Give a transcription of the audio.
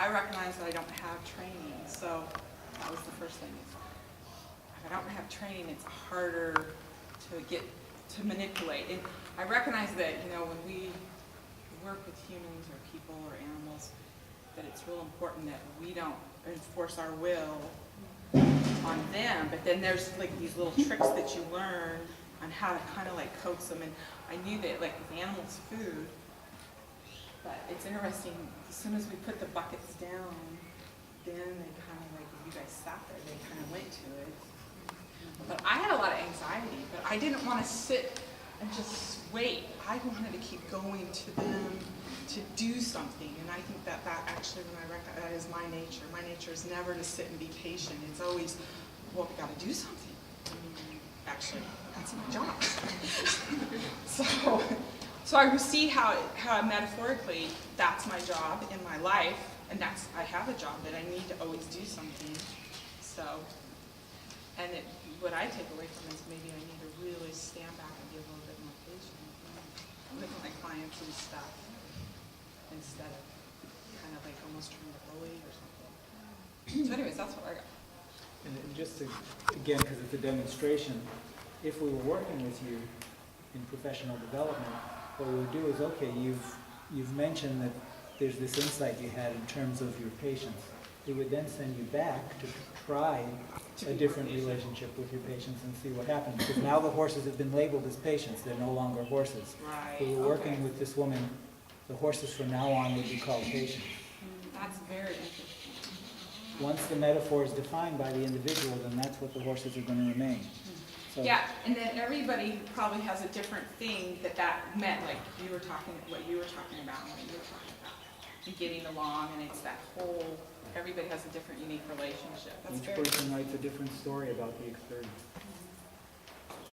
I recognize that I don't have training, so that was the first thing. If I don't have training, it's harder to manipulate. And I recognize that, when we work with humans or people or animals, that it's real important that we don't enforce our will on them, but then there's like these little tricks that you learn on how to kind of like coax them. And I knew that like with animals' food, but it's interesting, as soon as we put the buckets down, then they kind of like, if you guys sat there, they kind of went to it. But I had a lot of anxiety, but I didn't want to sit and just wait. I wanted to keep going to them to do something. And I think that actually, when I recognize that is my nature. My nature is never to sit and be patient. It's always, well, we got to do something. Actually, that's my job. So I see how metaphorically that's my job in my life, and I have a job that I need to always do something. So, what I take away from it is maybe I need to really stand back and be a little bit more patient with my clients and stuff, instead of kind of like almost trying to bully or something. So anyways, that's what I got. And just to, again, because it's a demonstration, if we were working with you in professional development, what we would do is, okay, you've mentioned that there's this insight you had in terms of your patients. We would then send you back to try a different relationship with your patients and see what happens. Because now the horses have been labeled as patients. They're no longer horses. Right. So we're working with this woman. The horses from now on would be called patients. That's very interesting. Once the metaphor is defined by the individual, then that's what the horses are going to remain. So, yeah, and then everybody probably has a different thing that meant, like what you were talking about, and what you were talking about, and getting along, and it's that whole, everybody has a different unique relationship. That's each person writes a different story about the experience.